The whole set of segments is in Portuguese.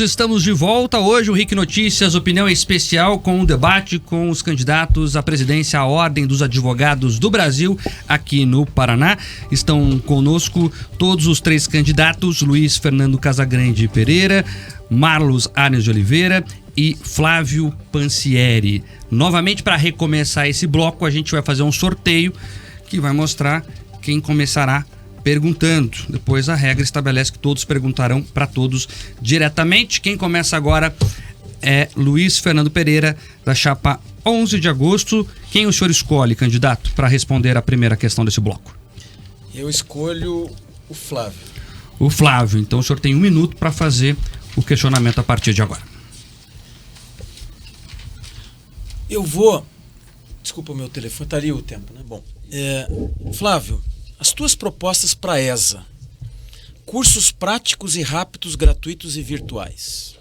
Estamos de volta hoje, o RIC Notícias, opinião especial com um debate com os candidatos à presidência à Ordem dos Advogados do Brasil, aqui no Paraná. Estão conosco todos os três candidatos, Luiz Fernando Casagrande Pereira, Marlos Arnes de Oliveira e Flávio Pancieri. Novamente, para recomeçar esse bloco, a gente vai fazer um sorteio que vai mostrar quem começará perguntando. Depois a regra estabelece que todos perguntarão para todos diretamente. Quem começa agora é Luiz Fernando Pereira, da chapa 11 de agosto. Quem o senhor escolhe, candidato, para responder a primeira questão desse bloco? Eu escolho o Flávio. O Flávio. Então o senhor tem 1 minuto para fazer o questionamento a partir de agora. Eu vou... Desculpa o meu telefone, tá ali o tempo, né? Bom, Flávio, as tuas propostas para a ESA: cursos práticos e rápidos, gratuitos e virtuais,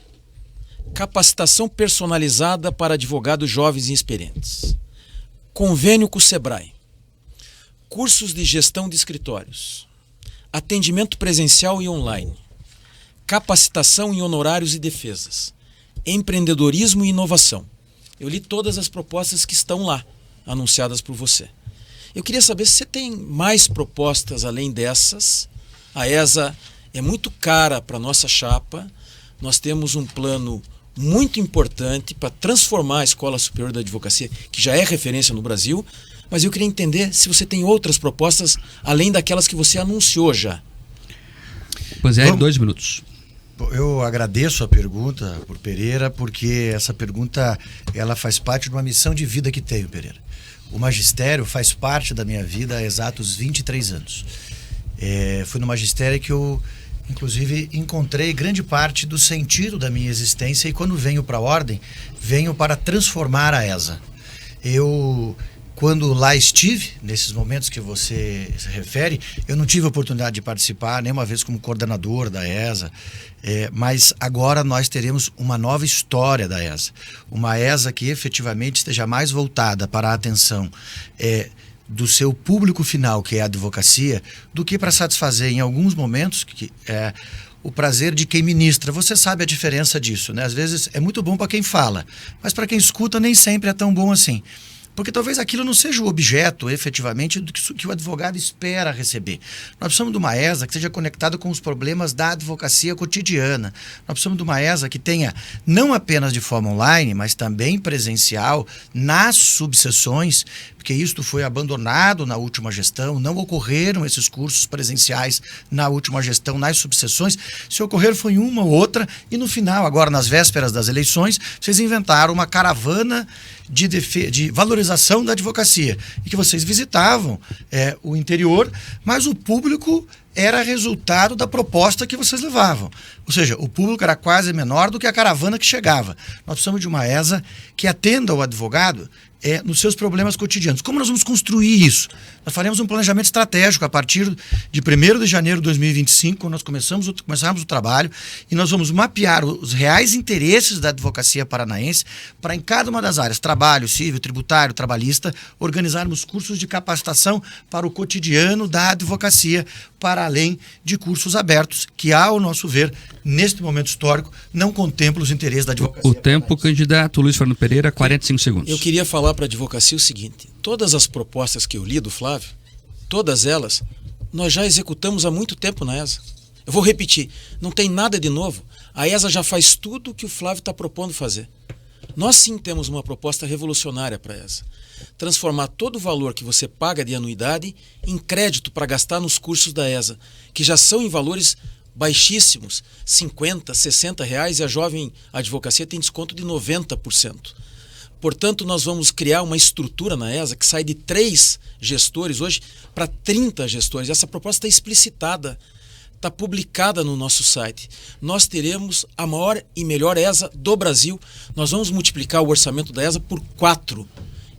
capacitação personalizada para advogados jovens e experientes, convênio com o Sebrae, cursos de gestão de escritórios, atendimento presencial e online, capacitação em honorários e defesas, empreendedorismo e inovação. Eu li todas as propostas que estão lá, anunciadas por você. Eu queria saber se você tem mais propostas além dessas. A ESA é muito cara para a nossa chapa. Nós temos um plano muito importante para transformar a Escola Superior da Advocacia, que já é referência no Brasil, mas eu queria entender se você tem outras propostas além daquelas que você anunciou já. Pois é, 2 minutos. Eu agradeço a pergunta por Pereira, porque essa pergunta ela faz parte de uma missão de vida que tenho, Pereira. O magistério faz parte da minha vida há exatos 23 anos. Foi no magistério que eu, inclusive, encontrei grande parte do sentido da minha existência, e quando venho para a Ordem, venho para transformar a ESA. Quando lá estive, nesses momentos que você se refere, eu não tive a oportunidade de participar nenhuma vez como coordenador da ESA, mas agora nós teremos uma nova história da ESA. Uma ESA que efetivamente esteja mais voltada para a atenção do seu público final, que é a advocacia, do que para satisfazer em alguns momentos o prazer de quem ministra. Você sabe a diferença disso, né? Às vezes é muito bom para quem fala, mas para quem escuta nem sempre é tão bom assim. Porque talvez aquilo não seja o objeto, efetivamente, do que o advogado espera receber. Nós precisamos de uma ESA que seja conectada com os problemas da advocacia cotidiana. Nós precisamos de uma ESA que tenha, não apenas de forma online, mas também presencial, nas subseções, porque isto foi abandonado na última gestão, não ocorreram esses cursos presenciais na última gestão, nas subseções. Se ocorrer foi uma ou outra, e no final, agora nas vésperas das eleições, vocês inventaram uma caravana de valorização da advocacia, e que vocês visitavam o interior, mas o público era resultado da proposta que vocês levavam. Ou seja, o público era quase menor do que a caravana que chegava. Nós precisamos de uma ESA que atenda o advogado nos seus problemas cotidianos. Como nós vamos construir isso? Nós faremos um planejamento estratégico a partir de 1º de janeiro de 2025, quando nós começarmos o trabalho, e nós vamos mapear os reais interesses da advocacia paranaense para, em cada uma das áreas, trabalho, civil, tributário, trabalhista, organizarmos cursos de capacitação para o cotidiano da advocacia, para além de cursos abertos, que, ao nosso ver, neste momento histórico, não contemplam os interesses da advocacia. O tempo, candidato Luiz Fernando Pereira, 45 segundos. Eu queria falar para a advocacia o seguinte: todas as propostas que eu li do Flávio, todas elas, nós já executamos há muito tempo na ESA. Eu vou repetir, não tem nada de novo. A ESA já faz tudo o que o Flávio está propondo fazer. Nós sim temos uma proposta revolucionária para a ESA: transformar todo o valor que você paga de anuidade em crédito para gastar nos cursos da ESA, que já são em valores baixíssimos, R$50, R$60, e a jovem advocacia tem desconto de 90%. Portanto, nós vamos criar uma estrutura na ESA que sai de 3 gestores hoje para 30 gestores. Essa proposta está explicitada, está publicada no nosso site. Nós teremos a maior e melhor ESA do Brasil. Nós vamos multiplicar o orçamento da ESA por 4.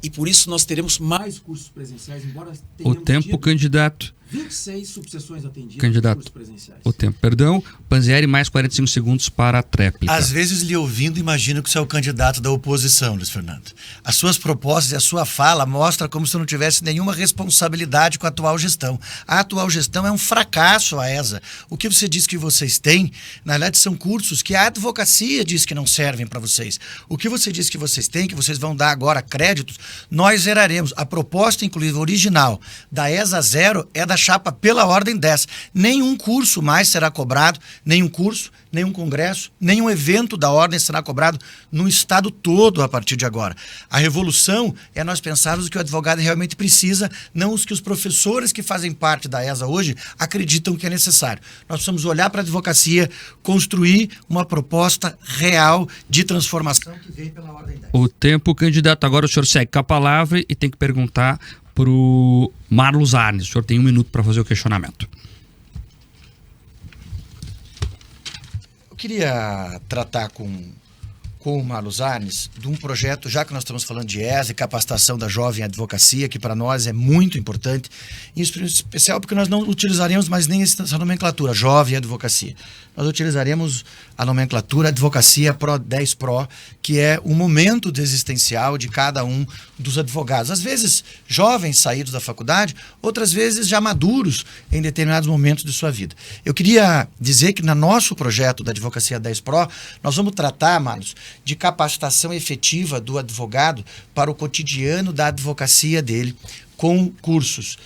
E por isso nós teremos mais cursos presenciais, embora o tempo, candidato. 26 subseções atendidas. Candidato, cursos presenciais. o tempo, perdão. Panzieri, mais 45 segundos para a tréplica. Às vezes, lhe ouvindo, imagino que você é o candidato da oposição, Luiz Fernando. As suas propostas e a sua fala mostra como se não tivesse nenhuma responsabilidade com a atual gestão. A atual gestão é um fracasso, a ESA. O que você diz que vocês têm, na verdade, são cursos que a advocacia diz que não servem para vocês. O que você diz que vocês têm, que vocês vão dar agora créditos, nós zeraremos. A proposta, inclusive, original da ESA 0 é da chapa pela ordem 10. Nenhum curso mais será cobrado, nenhum curso, nenhum congresso, nenhum evento da ordem será cobrado no estado todo a partir de agora. A revolução é nós pensarmos o que o advogado realmente precisa, não os que os professores que fazem parte da ESA hoje acreditam que é necessário. Nós precisamos olhar para a advocacia, construir uma proposta real de transformação que vem pela ordem 10. O tempo, candidato. Agora o senhor segue com a palavra e tem que perguntar para o Marlos Arnes. O senhor tem 1 minuto para fazer o questionamento. Eu queria tratar com o Marlos Arnes de um projeto, já que nós estamos falando de ESA e capacitação da jovem advocacia, que para nós é muito importante, em especial porque nós não utilizaremos mais nem essa nomenclatura, jovem advocacia. Nós utilizaremos a nomenclatura Advocacia Pro 10 Pro, que é o momento existencial de cada um dos advogados. Às vezes, jovens saídos da faculdade, outras vezes já maduros em determinados momentos de sua vida. Eu queria dizer que no nosso projeto da Advocacia 10 Pro, nós vamos tratar, Marlos, de capacitação efetiva do advogado para o cotidiano da advocacia dele, com cursos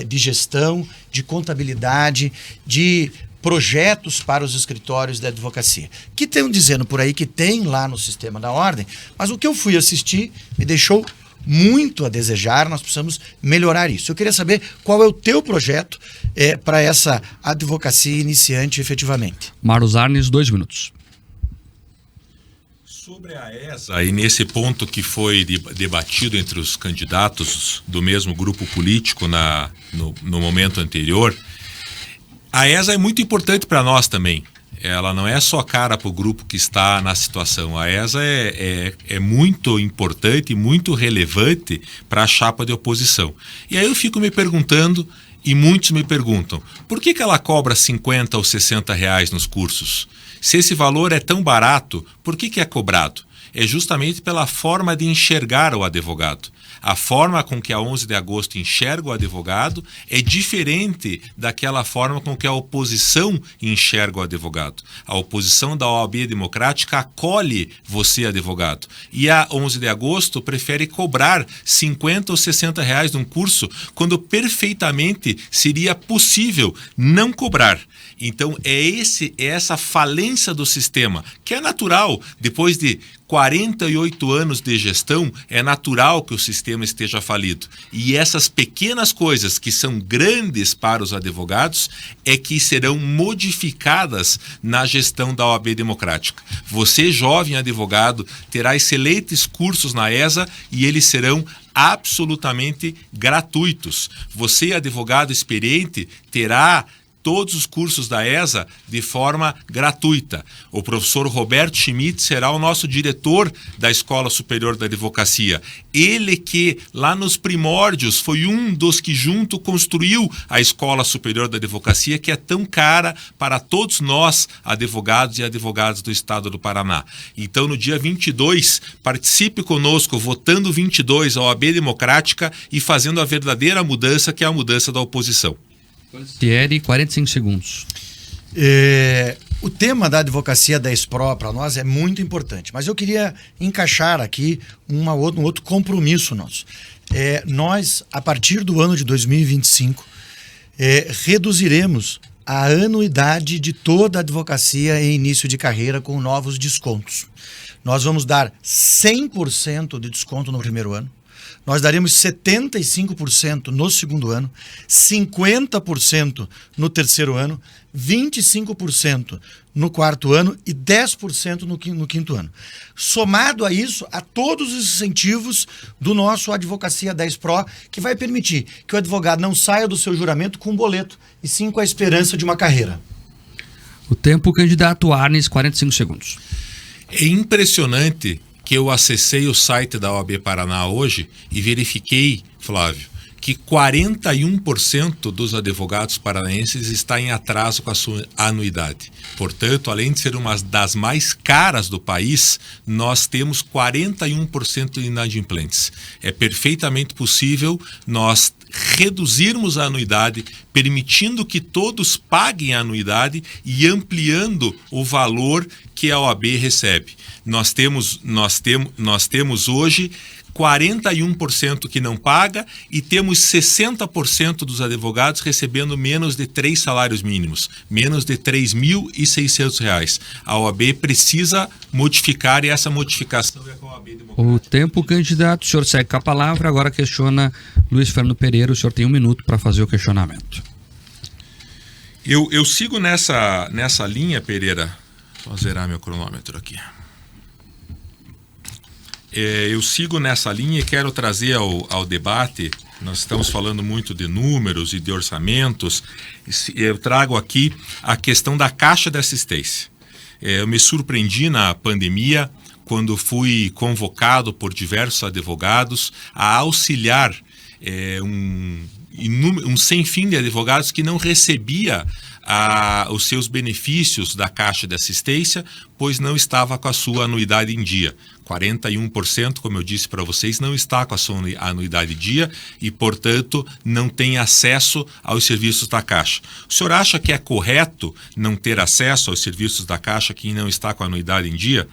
de gestão, de contabilidade, de projetos para os escritórios da advocacia, que estão dizendo por aí que tem lá no sistema da ordem, mas o que eu fui assistir me deixou muito a desejar, nós precisamos melhorar isso. Eu queria saber qual é o teu projeto para essa advocacia iniciante efetivamente. Marlos Arnes, 2 minutos. Sobre a ESA, e nesse ponto que foi debatido entre os candidatos do mesmo grupo político no momento anterior, a ESA é muito importante para nós também. Ela não é só cara para o grupo que está na situação. A ESA é muito importante e muito relevante para a chapa de oposição. E aí eu fico me perguntando, e muitos me perguntam, por que ela cobra 50 ou 60 reais nos cursos? Se esse valor é tão barato, por que é cobrado? É justamente pela forma de enxergar o advogado. A forma com que a 11 de agosto enxerga o advogado é diferente daquela forma com que a oposição enxerga o advogado. A oposição da OAB Democrática acolhe você, advogado. E a 11 de agosto prefere cobrar 50 ou 60 reais num curso, quando perfeitamente seria possível não cobrar. Então é essa falência do sistema, que é natural. Depois de 48 anos de gestão, é natural que o sistema esteja falido. E essas pequenas coisas que são grandes para os advogados é que serão modificadas na gestão da OAB Democrática. Você, jovem advogado, terá excelentes cursos na ESA e eles serão absolutamente gratuitos. Você, advogado experiente, terá todos os cursos da ESA de forma gratuita. O professor Roberto Schmidt será o nosso diretor da Escola Superior da Advocacia. Ele que, lá nos primórdios, foi um dos que junto construiu a Escola Superior da Advocacia, que é tão cara para todos nós, advogados e advogadas do Estado do Paraná. Então, no dia 22, participe conosco, votando 22 a OAB Democrática e fazendo a verdadeira mudança, que é a mudança da oposição. Thierry, 45 segundos. O tema da Advocacia 10 Pro para nós é muito importante, mas eu queria encaixar aqui um outro compromisso nosso. Nós, a partir do ano de 2025, reduziremos a anuidade de toda a advocacia em início de carreira com novos descontos. Nós vamos dar 100% de desconto no primeiro ano. Nós daremos 75% no segundo ano, 50% no terceiro ano, 25% no quarto ano e 10% no quinto ano. Somado a isso, a todos os incentivos do nosso Advocacia 10 Pro, que vai permitir que o advogado não saia do seu juramento com um boleto, e sim com a esperança de uma carreira. O tempo, candidato Arnes, 45 segundos. É impressionante que eu acessei o site da OAB Paraná hoje e verifiquei, Flávio, que 41% dos advogados paranaenses está em atraso com a sua anuidade. Portanto, além de ser uma das mais caras do país, nós temos 41% de inadimplentes. É perfeitamente possível nós reduzirmos a anuidade, permitindo que todos paguem a anuidade e ampliando o valor que a OAB recebe. Nós temos hoje 41% que não paga e temos 60% dos advogados recebendo menos de 3 salários mínimos, menos de R$ 3.600. A OAB precisa modificar e essa modificação é com a OAB Democrática. O tempo, candidato, o senhor segue com a palavra, agora questiona Luiz Fernando Pereira, o senhor tem 1 minuto para fazer o questionamento. Eu sigo nessa linha, Pereira. Vou zerar meu cronômetro aqui. Eu sigo nessa linha e quero trazer ao debate, nós estamos falando muito de números e de orçamentos, eu trago aqui a questão da Caixa de Assistência. Eu me surpreendi na pandemia, quando fui convocado por diversos advogados a auxiliar um sem fim de advogados que não recebia os seus benefícios da Caixa de Assistência, pois não estava com a sua anuidade em dia. 41%, como eu disse para vocês, não está com a sua anuidade em dia e, portanto, não tem acesso aos serviços da Caixa. O senhor acha que é correto não ter acesso aos serviços da Caixa quem não está com a anuidade em dia?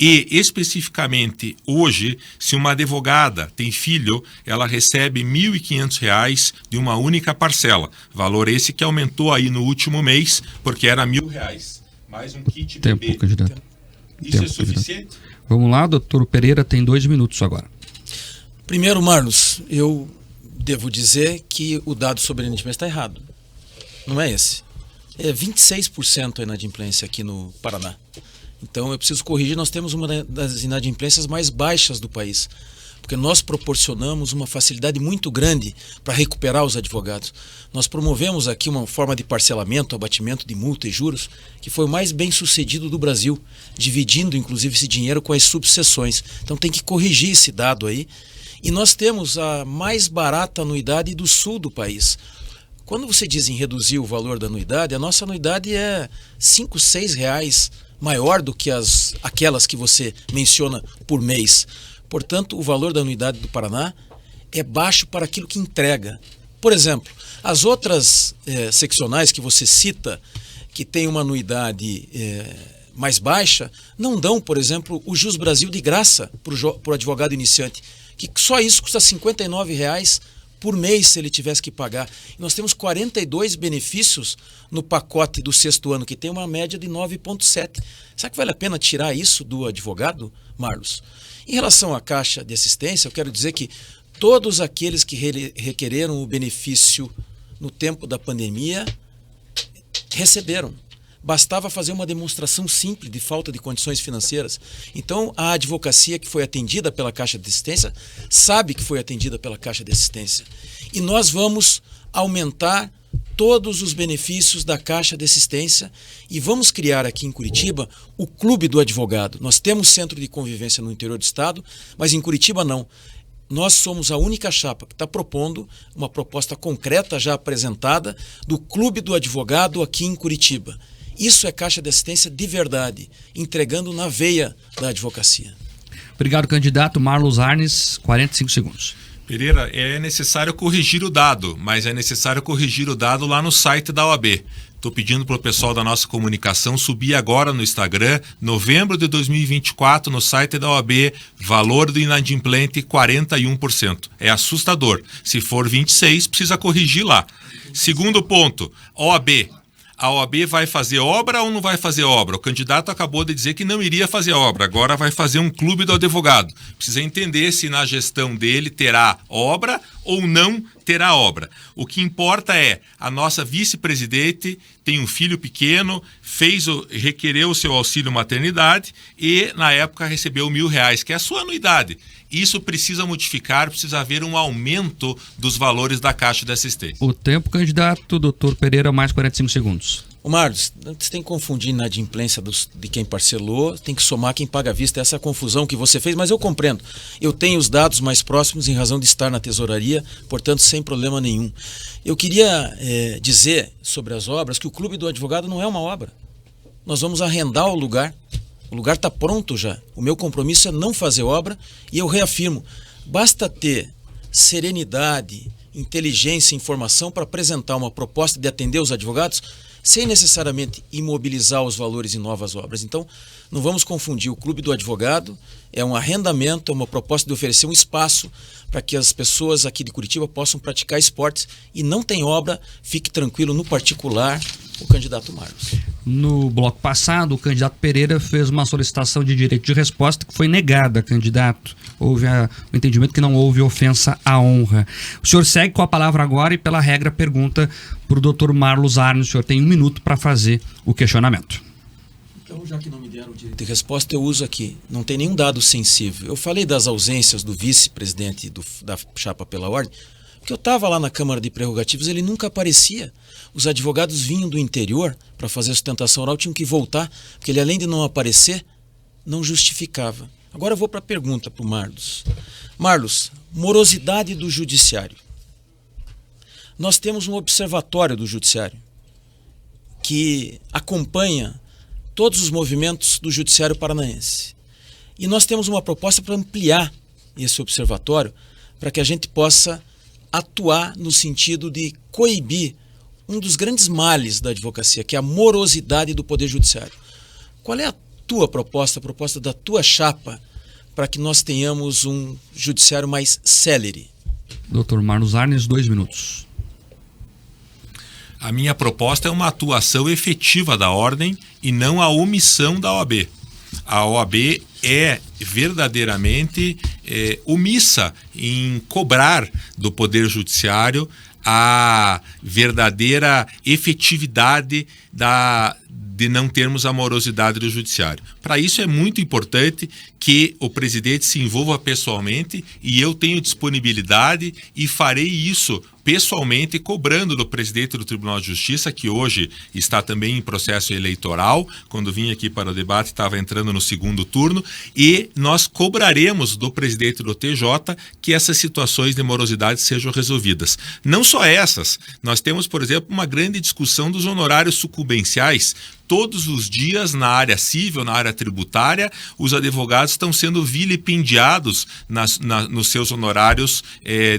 E, especificamente, hoje, se uma advogada tem filho, ela recebe R$ 1.500 de uma única parcela. Valor esse que aumentou aí no último mês, porque era R$ 1.000. Mais um kit Tempo, bebê. candidato. Isso Tempo, é suficiente? Candidato. Vamos lá, doutor Pereira tem 2 minutos agora. Primeiro, Marlos, eu devo dizer que o dado sobre inadimplência está errado. Não é esse. É 26% a inadimplência aqui no Paraná. Então eu preciso corrigir, nós temos uma das inadimplências mais baixas do país, porque nós proporcionamos uma facilidade muito grande para recuperar os advogados. Nós promovemos aqui uma forma de parcelamento, abatimento de multa e juros, que foi o mais bem sucedido do Brasil, dividindo inclusive esse dinheiro com as subseções. Então tem que corrigir esse dado aí. E nós temos a mais barata anuidade do sul do país. Quando você diz em reduzir o valor da anuidade, a nossa anuidade é R$ 5, R$ 6 maior do que aquelas que você menciona por mês. Portanto, o valor da anuidade do Paraná é baixo para aquilo que entrega. Por exemplo, as outras seccionais que você cita, que tem uma anuidade mais baixa, não dão, por exemplo, o Jus Brasil de graça para o advogado iniciante, que só isso custa R$ 59,00 por mês se ele tivesse que pagar. E nós temos 42 benefícios no pacote do 6º ano, que tem uma média de 9,7. Será que vale a pena tirar isso do advogado, Marlos? Em relação à Caixa de Assistência, eu quero dizer que todos aqueles que requereram o benefício no tempo da pandemia receberam. Bastava fazer uma demonstração simples de falta de condições financeiras. Então, a advocacia que foi atendida pela Caixa de Assistência sabe que foi atendida pela Caixa de Assistência. E nós vamos aumentar todos os benefícios da Caixa de Assistência e vamos criar aqui em Curitiba o Clube do Advogado. Nós temos centro de convivência no interior do estado, mas em Curitiba não. Nós somos a única chapa que está propondo uma proposta concreta já apresentada do Clube do Advogado aqui em Curitiba. Isso é Caixa de Assistência de verdade, entregando na veia da advocacia. Obrigado, candidato. Marlos Arnes, 45 segundos. Pereira, é necessário corrigir o dado, mas é necessário corrigir o dado lá no site da OAB. Estou pedindo para o pessoal da nossa comunicação subir agora no Instagram, novembro de 2024, no site da OAB, valor do inadimplente 41%. É assustador. Se for 26%, precisa corrigir lá. Segundo ponto, OAB. A OAB vai fazer obra ou não vai fazer obra? O candidato acabou de dizer que não iria fazer obra, agora vai fazer um clube do advogado. Precisa entender se na gestão dele terá obra ou não terá obra. O que importa é a nossa vice-presidente tem um filho pequeno, requereu o seu auxílio maternidade e, na época, recebeu R$1.000, que é a sua anuidade. Isso precisa modificar, precisa haver um aumento dos valores da Caixa de Assistência. O tempo, candidato, doutor Pereira, mais 45 segundos. Ô Marlos, você tem que confundir inadimplência de quem parcelou, tem que somar quem paga à vista. Essa é a confusão que você fez, mas eu compreendo. Eu tenho os dados mais próximos em razão de estar na tesouraria, portanto, sem problema nenhum. Eu queria dizer sobre as obras que o Clube do Advogado não é uma obra. Nós vamos arrendar o lugar. O lugar está pronto já. O meu compromisso é não fazer obra e eu reafirmo, basta ter serenidade, inteligência e informação para apresentar uma proposta de atender os advogados sem necessariamente imobilizar os valores em novas obras. Então, não vamos confundir. O Clube do Advogado é um arrendamento, é uma proposta de oferecer um espaço para que as pessoas aqui de Curitiba possam praticar esportes e não tem obra, fique tranquilo, no particular, o candidato Marlos. No bloco passado, o candidato Pereira fez uma solicitação de direito de resposta que foi negada, candidato. Houve o entendimento que não houve ofensa à honra. O senhor segue com a palavra agora e, pela regra, pergunta para o doutor Marlos Arnes. O senhor tem 1 minuto para fazer o questionamento. Então, já que não me deram o direito de resposta, eu uso aqui. Não tem nenhum dado sensível. Eu falei das ausências do vice-presidente da chapa pela ordem, porque eu estava lá na Câmara de Prerrogativas, ele nunca aparecia. Os advogados vinham do interior para fazer a sustentação oral, tinham que voltar, porque ele, além de não aparecer, não justificava. Agora eu vou para a pergunta para o Marlos. Marlos, morosidade do judiciário. Nós temos um observatório do judiciário que acompanha todos os movimentos do judiciário paranaense. E nós temos uma proposta para ampliar esse observatório para que a gente possa atuar no sentido de coibir um dos grandes males da advocacia, que é a morosidade do Poder Judiciário. Qual é a tua proposta, a proposta da tua chapa, para que nós tenhamos um judiciário mais célere? Doutor Marlos Arnes, 2 minutos. A minha proposta é uma atuação efetiva da ordem e não a omissão da OAB. A OAB é verdadeiramente omissa em cobrar do Poder Judiciário a verdadeira efetividade de não termos a morosidade do judiciário. Para isso é muito importante que o presidente se envolva pessoalmente e eu tenho disponibilidade e farei isso pessoalmente, cobrando do presidente do Tribunal de Justiça, que hoje está também em processo eleitoral. Quando vim aqui para o debate, estava entrando no 2º turno, e nós cobraremos do presidente do TJ que essas situações de morosidade sejam resolvidas. Não só essas, nós temos, por exemplo, uma grande discussão dos honorários sucumbenciais. Todos os dias, na área civil, na área tributária, os advogados estão sendo vilipendiados nos seus honorários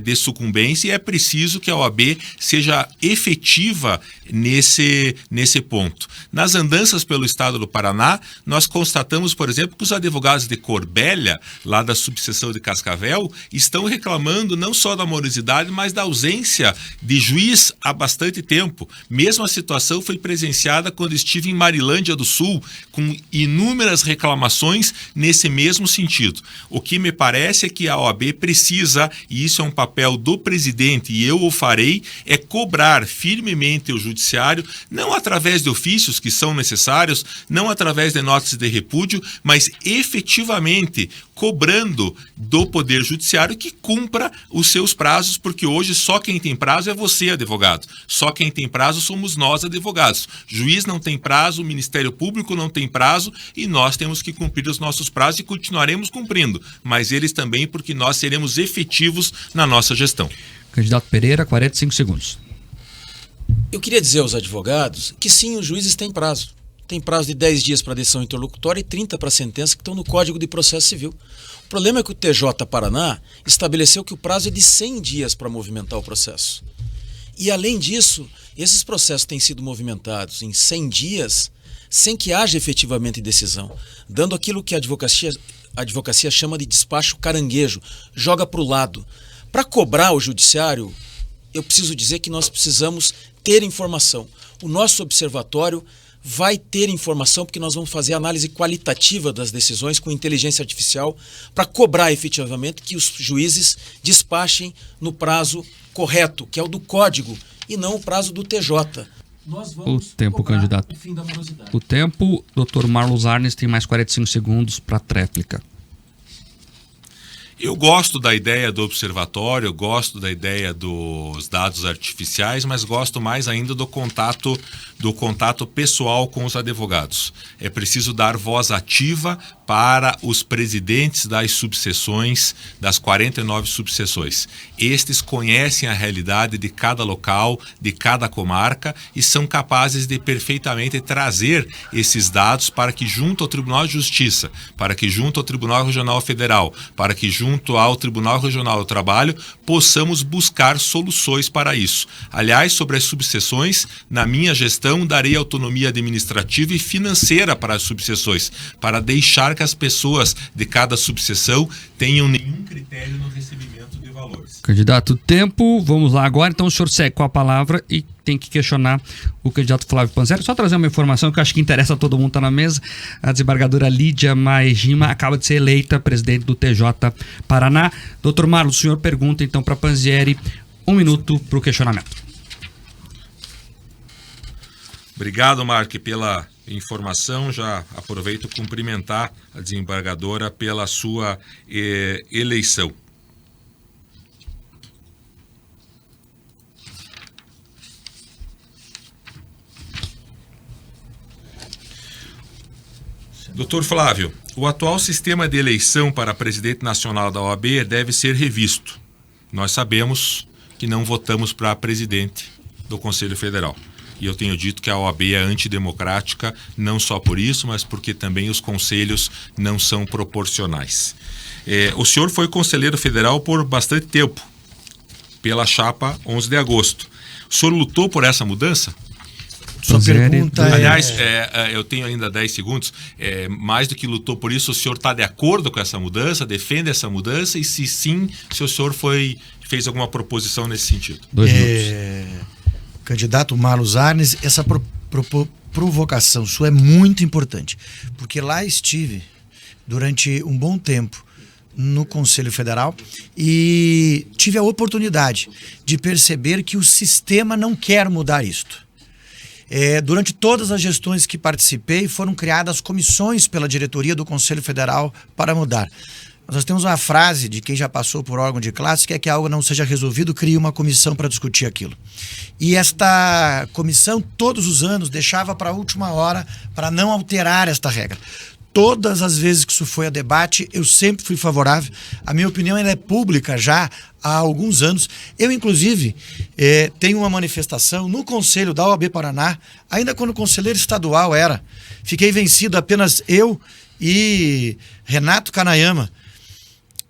de sucumbência, e é preciso que a OAB seja efetiva nesse ponto. Nas andanças pelo estado do Paraná, nós constatamos, por exemplo, que os advogados de Corbélia, lá da subseção de Cascavel, estão reclamando não só da morosidade, mas da ausência de juiz há bastante tempo. Mesma situação foi presenciada quando estive em Marilândia do Sul, com inúmeras reclamações nesse mesmo sentido. O que me parece é que a OAB precisa, e isso é um papel do presidente, e eu o farei, é cobrar firmemente o judiciário, não através de ofícios que são necessários, não através de notas de repúdio, mas efetivamente cobrando do Poder Judiciário que cumpra os seus prazos, porque hoje só quem tem prazo é você, advogado. Só quem tem prazo somos nós, advogados. Juiz não tem prazo, o Ministério Público não tem prazo, e nós temos que cumprir os nossos prazos e continuaremos cumprindo, mas eles também, porque nós seremos efetivos na nossa gestão. Candidato Pereira, 45 segundos. Eu queria dizer aos advogados que sim, os juízes têm prazo. Tem prazo de 10 dias para decisão interlocutória e 30 para sentença, que estão no Código de Processo Civil. O problema é que o TJ Paraná estabeleceu que o prazo é de 100 dias para movimentar o processo. E, além disso, esses processos têm sido movimentados em 100 dias sem que haja efetivamente decisão, dando aquilo que a advocacia chama de despacho caranguejo, joga para o lado. Para cobrar o judiciário, eu preciso dizer que nós precisamos ter informação. O nosso observatório vai ter informação, porque nós vamos fazer análise qualitativa das decisões com inteligência artificial para cobrar efetivamente que os juízes despachem no prazo correto, que é o do Código, e não o prazo do TJ. nós vamos O tempo, cobrar candidato. o fim da morosidade. O tempo, Dr. Marlos Arnes tem mais 45 segundos para tréplica. Eu gosto da ideia do observatório, gosto da ideia dos dados artificiais, mas gosto mais ainda do contato pessoal com os advogados. É preciso dar voz ativa para os presidentes das subseções, das 49 subseções. Estes conhecem a realidade de cada local, de cada comarca e são capazes de perfeitamente trazer esses dados para que junto ao Tribunal de Justiça, para que junto ao Tribunal Regional Federal, para que junto ao Tribunal Regional do Trabalho, possamos buscar soluções para isso. Aliás, sobre as subseções, na minha gestão, darei autonomia administrativa e financeira para as subseções, para deixar que as pessoas de cada subseção tenham nenhum critério no recebimento de valores. Candidato, tempo, vamos lá agora. Então o senhor segue com a palavra e tem que questionar o candidato Flávio Panzeri. Só trazer uma informação que eu acho que interessa a todo mundo, está na mesa. A desembargadora Lídia Maegima acaba de ser eleita presidente do TJ Paraná. Doutor Marlos, o senhor pergunta então para Panzeri, 1 minuto para o questionamento. Obrigado, Mark, pela informação. Já aproveito cumprimentar a desembargadora pela sua eleição. Doutor Flávio, o atual sistema de eleição para presidente nacional da OAB deve ser revisto. Nós sabemos que não votamos para presidente do Conselho Federal. E eu tenho dito que a OAB é antidemocrática, não só por isso, mas porque também os conselhos não são proporcionais. O senhor foi conselheiro federal por bastante tempo, pela chapa 11 de agosto. O senhor lutou por essa mudança? Sua pergunta é... Aliás, eu tenho ainda 10 segundos. Mais do que lutou por isso, o senhor está de acordo com essa mudança? Defende essa mudança? E se sim, se o senhor fez alguma proposição nesse sentido? 2 minutos. Candidato Marlos Arnes, essa provocação sua é muito importante, porque lá estive durante um bom tempo no Conselho Federal e tive a oportunidade de perceber que o sistema não quer mudar isto. Durante todas as gestões que participei, foram criadas comissões pela diretoria do Conselho Federal para mudar. Nós temos uma frase de quem já passou por órgão de classe, que é que algo não seja resolvido, crie uma comissão para discutir aquilo. E esta comissão, todos os anos, deixava para a última hora para não alterar esta regra. Todas as vezes que isso foi a debate, eu sempre fui favorável. A minha opinião ela é pública já há alguns anos. Eu, inclusive, tenho uma manifestação no Conselho da OAB Paraná, ainda quando conselheiro estadual era. Fiquei vencido apenas eu e Renato Kanayama,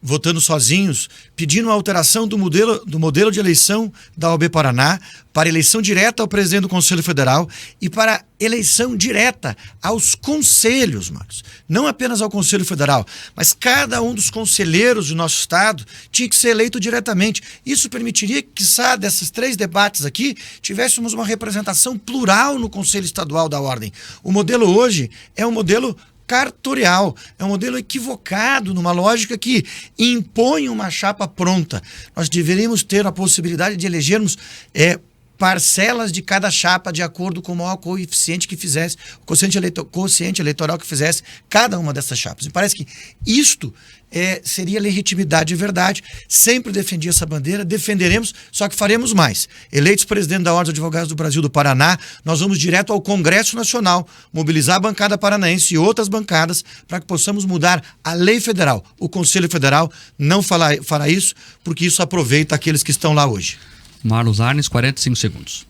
votando sozinhos, pedindo a alteração do modelo de eleição da OAB Paraná para eleição direta ao presidente do Conselho Federal e para eleição direta aos conselhos, Marcos. Não apenas ao Conselho Federal, mas cada um dos conselheiros do nosso estado tinha que ser eleito diretamente. Isso permitiria que, quiçá, desses 3 debates aqui, tivéssemos uma representação plural no Conselho Estadual da Ordem. O modelo hoje é um modelo cartorial, é um modelo equivocado, numa lógica que impõe uma chapa pronta. Nós deveríamos ter a possibilidade de elegermos parcelas de cada chapa de acordo com o maior coeficiente que fizesse, o quociente eleitoral que fizesse cada uma dessas chapas. Me parece que isto seria legitimidade de verdade. Sempre defendi essa bandeira, defenderemos, só que faremos mais. Eleitos presidente da Ordem dos Advogados do Brasil do Paraná, nós vamos direto ao Congresso Nacional, mobilizar a bancada paranaense e outras bancadas para que possamos mudar a lei federal. O Conselho Federal não fará isso, porque isso aproveita aqueles que estão lá hoje. Marlos Arnes, 45 segundos.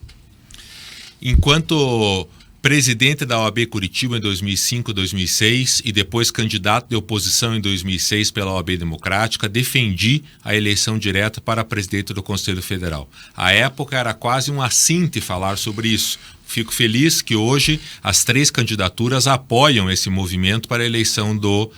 Enquanto presidente da OAB Curitiba em 2005 e 2006 e depois candidato de oposição em 2006 pela OAB Democrática, defendi a eleição direta para presidente do Conselho Federal. À época era quase um assinte falar sobre isso. Fico feliz que hoje as 3 candidaturas apoiam esse movimento para a eleição do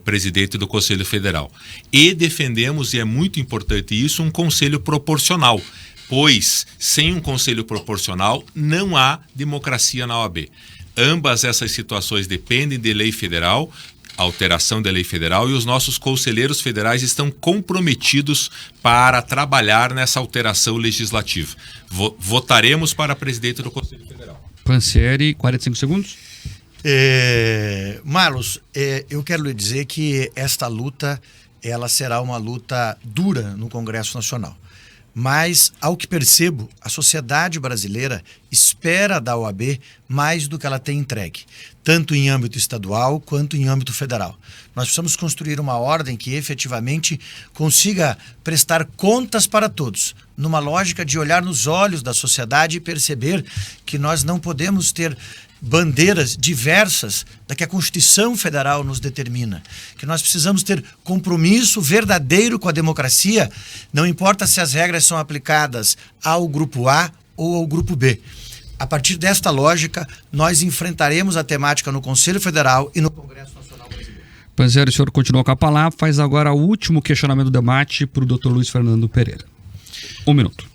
presidente do Conselho Federal. E defendemos, e é muito importante isso, um conselho proporcional, pois sem um conselho proporcional não há democracia na OAB. Ambas essas situações dependem de lei federal. alteração da lei federal e os nossos conselheiros federais estão comprometidos para trabalhar nessa alteração legislativa. Votaremos para presidente do Conselho Federal. Pansieri, 45 segundos. Marlos, eu quero lhe dizer que esta luta ela será uma luta dura no Congresso Nacional. Mas, ao que percebo, a sociedade brasileira espera da OAB mais do que ela tem entregue, tanto em âmbito estadual quanto em âmbito federal. Nós precisamos construir uma ordem que efetivamente consiga prestar contas para todos, numa lógica de olhar nos olhos da sociedade e perceber que nós não podemos ter bandeiras diversas da que a Constituição Federal nos determina, que nós precisamos ter compromisso verdadeiro com a democracia, não importa se as regras são aplicadas ao grupo A ou ao grupo B. A partir desta lógica, nós enfrentaremos a temática no Conselho Federal e no Congresso Nacional Brasileiro. Pansieri, o senhor continua com a palavra, faz agora o último questionamento do debate para o Dr. Luiz Fernando Pereira. 1 minuto.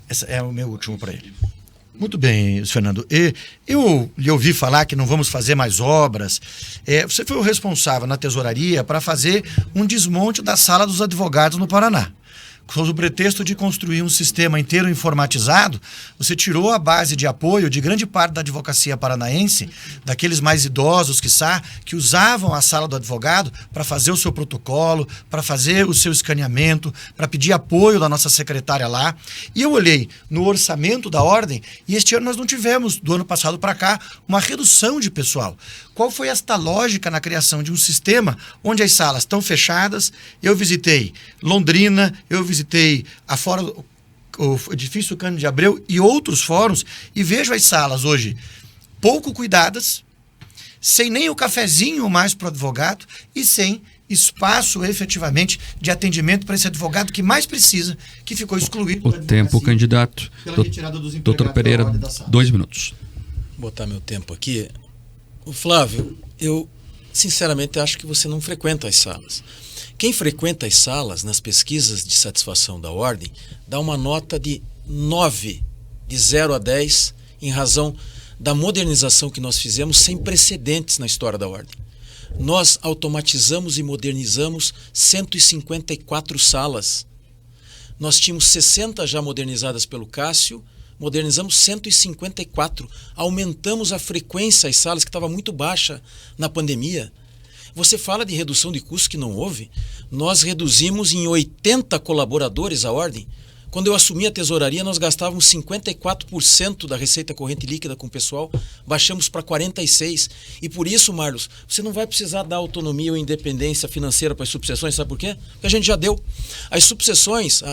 Esse é o meu último para ele. Muito bem, Fernando. Eu lhe ouvi falar que não vamos fazer mais obras. Você foi o responsável na tesouraria para fazer um desmonte da sala dos advogados no Paraná. Sob o pretexto de construir um sistema inteiro informatizado, você tirou a base de apoio de grande parte da advocacia paranaense, daqueles mais idosos, que usavam a sala do advogado para fazer o seu protocolo, para fazer o seu escaneamento, para pedir apoio da nossa secretária lá. E eu olhei no orçamento da ordem e este ano nós não tivemos, do ano passado para cá, uma redução de pessoal. Qual foi esta lógica na criação de um sistema onde as salas estão fechadas? Eu visitei Londrina, eu visitei o edifício Cândido de Abreu e outros fóruns e vejo as salas hoje pouco cuidadas, sem nem o cafezinho mais para o advogado e sem espaço efetivamente de atendimento para esse advogado que mais precisa, que ficou excluído. O tempo, candidato. Dr. Pereira, 2 minutos. Vou botar meu tempo aqui. Flávio, eu sinceramente acho que você não frequenta as salas. Quem frequenta as salas, nas pesquisas de satisfação da ordem, dá uma nota de 9, de 0 a 10, em razão da modernização que nós fizemos sem precedentes na história da ordem. Nós automatizamos e modernizamos 154 salas. Nós tínhamos 60 já modernizadas pelo Cássio, modernizamos 154, aumentamos a frequência às salas que estava muito baixa na pandemia. Você fala de redução de custos que não houve? Nós reduzimos em 80 colaboradores a ordem. Quando eu assumi a tesouraria, nós gastávamos 54% da receita corrente líquida com o pessoal, baixamos para 46%. E por isso, Marlos, você não vai precisar dar autonomia ou independência financeira para as subseções, sabe por quê? Porque a gente já deu. As subseções,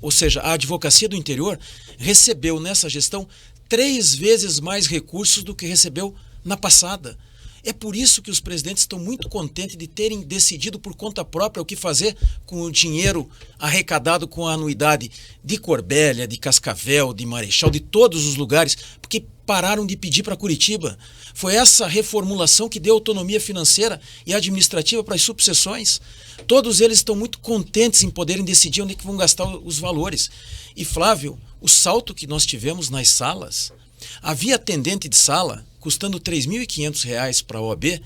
ou seja, a advocacia do interior, recebeu nessa gestão 3 vezes mais recursos do que recebeu na passada. É por isso que os presidentes estão muito contentes de terem decidido por conta própria o que fazer com o dinheiro arrecadado com a anuidade de Corbélia, de Cascavel, de Marechal, de todos os lugares, porque pararam de pedir para Curitiba. Foi essa reformulação que deu autonomia financeira e administrativa para as subseções. Todos eles estão muito contentes em poderem decidir onde é que vão gastar os valores. E, Flávio, o salto que nós tivemos nas salas, havia atendente de sala custando R$ 3.500 para a OAB,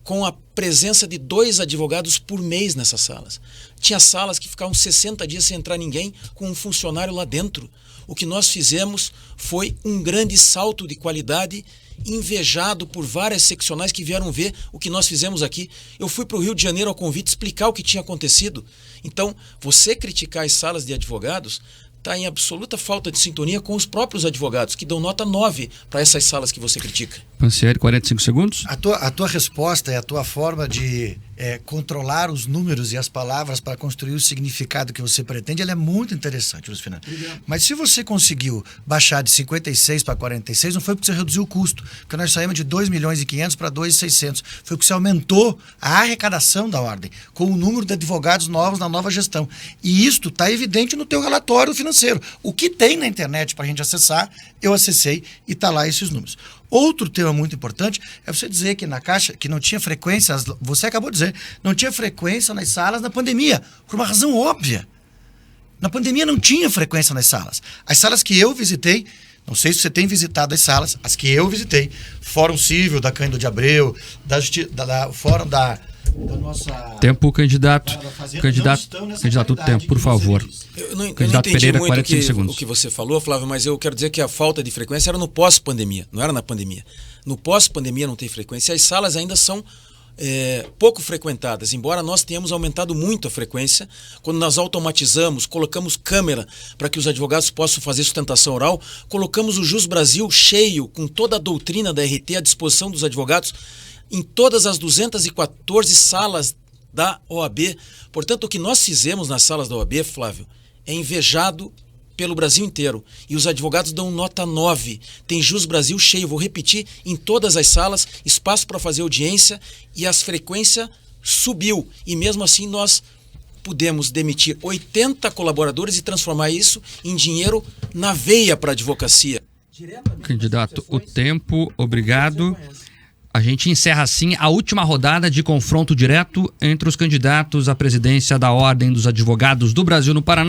com a presença de 2 advogados por mês nessas salas. Tinha salas que ficavam 60 dias sem entrar ninguém, com um funcionário lá dentro. O que nós fizemos foi um grande salto de qualidade, invejado por várias seccionais que vieram ver o que nós fizemos aqui. Eu fui para o Rio de Janeiro ao convite explicar o que tinha acontecido. Então, você criticar as salas de advogados está em absoluta falta de sintonia com os próprios advogados, que dão nota 9 para essas salas que você critica. Pansieri, 45 segundos. A tua resposta é a tua forma de controlar os números e as palavras para construir o significado que você pretende, ela é muito interessante, Luiz Fernando. Mas se você conseguiu baixar de 56 para 46, não foi porque você reduziu o custo, porque nós saímos de 2.500.000 para 2.600. Foi porque você aumentou a arrecadação da ordem, com o número de advogados novos na nova gestão. E isto está evidente no teu relatório financeiro. O que tem na internet para a gente acessar, eu acessei e está lá esses números. Outro tema muito importante é você dizer que na Caixa, que não tinha frequência, você acabou de dizer, não tinha frequência nas salas na pandemia, por uma razão óbvia. Na pandemia não tinha frequência nas salas. As salas que eu visitei, Não sei se você tem visitado as salas, as que eu visitei. Fórum Civil da Cândido de Abreu, Fórum da nossa... Tempo, candidato. Candidato do tempo, por favor. Eu não Candidato entendi Pereira, muito 45 segundos. o que você falou, Flávio, mas eu quero dizer que a falta de frequência era no pós-pandemia, não era na pandemia. No pós-pandemia não tem frequência. As salas ainda são pouco frequentadas, embora nós tenhamos aumentado muito a frequência. Quando nós automatizamos, colocamos câmera para que os advogados possam fazer sustentação oral, colocamos o Jus Brasil cheio, com toda a doutrina da RT à disposição dos advogados, em todas as 214 salas da OAB. Portanto, o que nós fizemos nas salas da OAB, Flávio, é invejado pelo Brasil inteiro. E os advogados dão nota 9. Tem Jus Brasil cheio, vou repetir, em todas as salas, espaço para fazer audiência, e a frequência subiu. E mesmo assim nós pudemos demitir 80 colaboradores e transformar isso em dinheiro na veia para a advocacia. Candidato, o tempo, obrigado. A gente encerra assim a última rodada de confronto direto entre os candidatos à presidência da Ordem dos Advogados do Brasil no Paraná.